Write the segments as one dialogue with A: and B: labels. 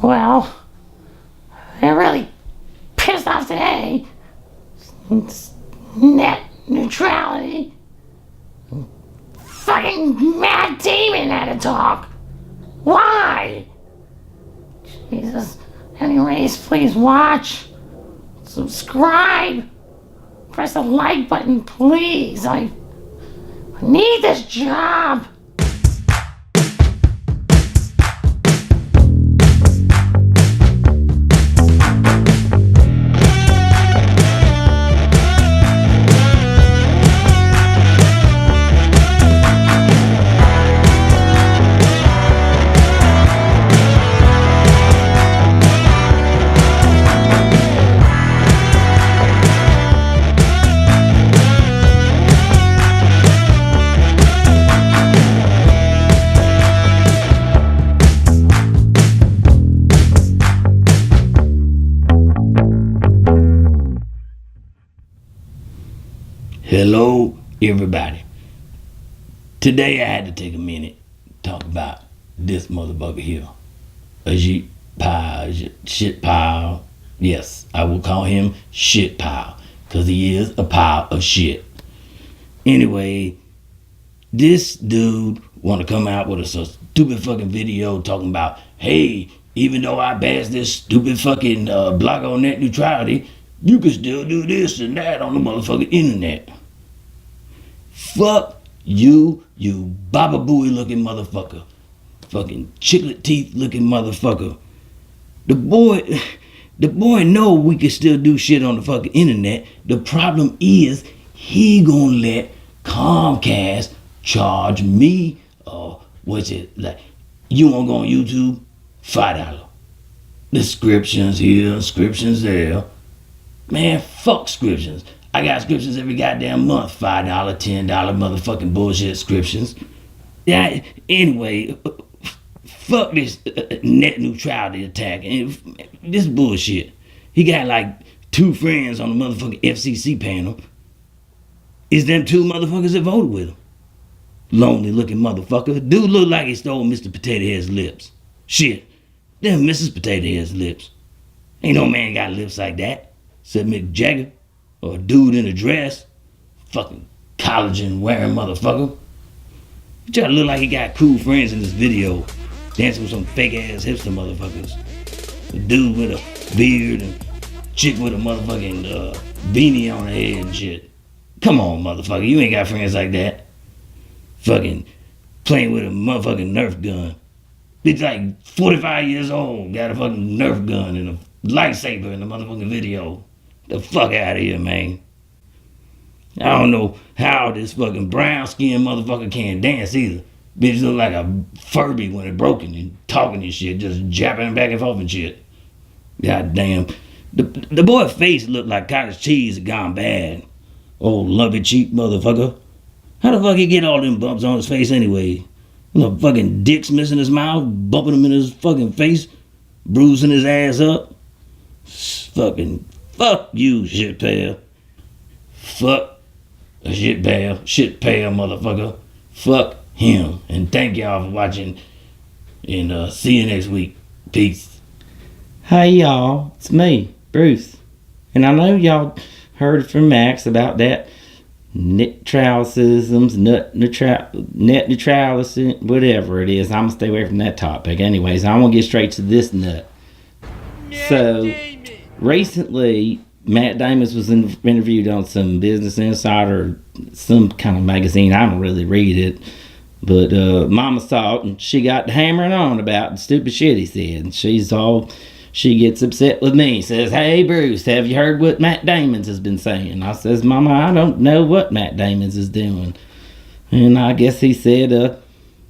A: Well, they're really pissed off today. It's net neutrality. Fucking Matt Damon had to talk. Why? Jesus. Anyways, please watch. Subscribe. Press the like button, please. I need this job.
B: Hello, everybody. Today I had to take a minute to talk about this motherfucker here. Ajit Pai, shit pile. Yes, I will call him shit pile, because he is a pile of shit. Anyway, this dude want to come out with a stupid fucking video talking about, hey, even though I passed this stupid fucking block on net neutrality, you can still do this and that on the motherfucking internet. Fuck you, you Baba Booey looking motherfucker. Fucking chiclet teeth looking motherfucker. The boy know we can still do shit on the fucking internet. The problem is he gonna let Comcast charge me, what's it, like, you wanna go on YouTube? $5. Descriptions here, descriptions there. Man, fuck subscriptions. I got subscriptions every goddamn month. $5, $10 motherfucking bullshit subscriptions. Yeah, anyway, fuck this net neutrality attack. And this bullshit. He got like 2 friends on the motherfucking FCC panel. It's them 2 motherfuckers that voted with him. Lonely looking motherfucker. Dude look like he stole Mr. Potato Head's lips. Shit, them Mrs. Potato Head's lips. Ain't no man got lips like that. Except Mick Jagger. Or a dude in a dress. Fucking collagen wearing motherfucker. He try to look like he got cool friends in this video. Dancing with some fake ass hipster motherfuckers. A dude with a beard and chick with a motherfucking beanie on her head and shit. Come on, motherfucker. You ain't got friends like that. Fucking playing with a motherfucking Nerf gun. Bitch like 45 years old. Got a fucking Nerf gun and a lightsaber in the motherfucking video. The fuck out of here, man. I don't know how this fucking brown skinned motherfucker can't dance either. Bitch look like a Furby when it broken and talking and shit, just jabbing back and forth and shit. God damn. The boy's face looked like cottage cheese had gone bad. Old lumpy cheek motherfucker. How the fuck he get all them bumps on his face anyway? You fucking dicks missing his mouth, bumping him in his fucking face, bruising his ass up. Fucking fuck you, shit pal. Fuck a shit pal motherfucker. Fuck him. And thank y'all for watching. And see you next week. Peace.
C: Hey y'all, it's me, Bruce. And I know y'all heard from Max about that net neutrality, whatever it is. I'm gonna stay away from that topic. Anyways, I'm gonna get straight to this nut. So, recently, Matt Damon was interviewed on some Business Insider, some kind of magazine. I don't really read it. But Mama saw it, and she got hammering on about the stupid shit he said. And she gets upset with me. Says, hey, Bruce, have you heard what Matt Damon has been saying? I says, Mama, I don't know what Matt Damon is doing. And I guess he said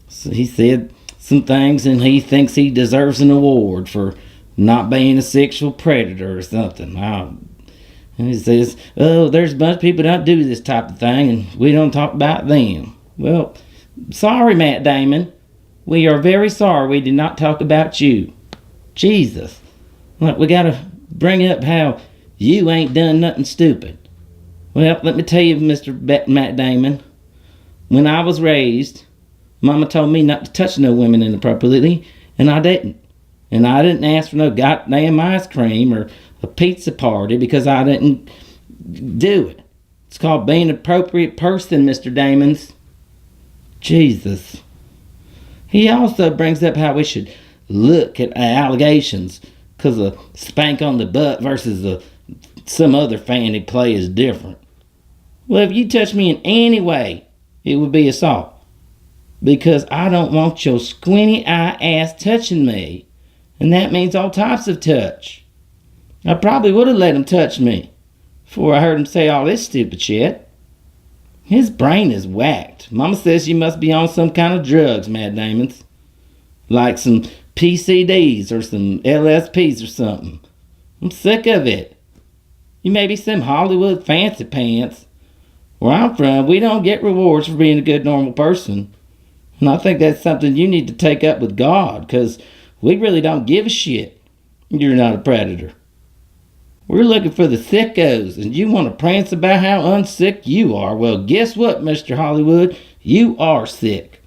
C: some things, and he thinks he deserves an award for not being a sexual predator or something. And he says, oh, there's a bunch of people that don't do this type of thing, and we don't talk about them. Well, sorry, Matt Damon. We are very sorry we did not talk about you. Jesus. Look, we gotta bring up how you ain't done nothing stupid. Well, let me tell you, Mr. Matt Damon. When I was raised, Mama told me not to touch no women inappropriately, and I didn't. And I didn't ask for no goddamn ice cream or a pizza party because I didn't do it. It's called being an appropriate person, Mr. Damons. Jesus. He also brings up how we should look at allegations because a spank on the butt versus some other fanny play is different. Well, if you touch me in any way, it would be assault. Because I don't want your squinty eye ass touching me. And that means all types of touch. I probably would have let him touch me before I heard him say all this stupid shit. His brain is whacked. Mama says you must be on some kind of drugs, Matt Damons. Like some PCDs or some LSPs or something. I'm sick of it. You may be some Hollywood fancy pants. Where I'm from, we don't get rewards for being a good normal person. And I think that's something you need to take up with God, because we really don't give a shit. You're not a predator. We're looking for the sickos, and you want to prance about how unsick you are. Well, guess what, Mr. Hollywood? You are sick.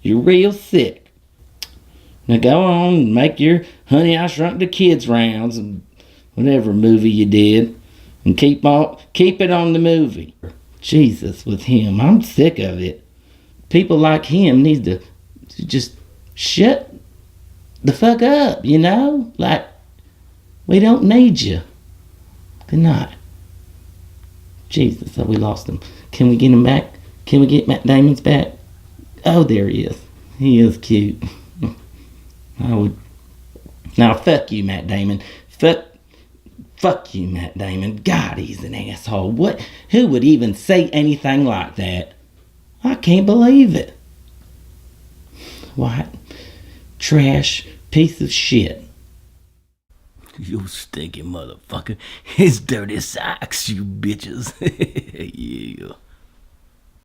C: You're real sick. Now go on and make your Honey, I Shrunk the Kids rounds and whatever movie you did, and keep it on the movie. Jesus, with him, I'm sick of it. People like him need to just shut the fuck up, you know? Like, we don't need you. Good night. Jesus, we lost him. Can we get him back? Can we get Matt Damons back? Oh, there he is. He is cute. I would. Now, fuck you, Matt Damon. Fuck you, Matt Damon. God, he's an asshole. What? Who would even say anything like that? I can't believe it. White trash piece of shit.
B: You stinky motherfucker. His dirty socks, you bitches. Yeah.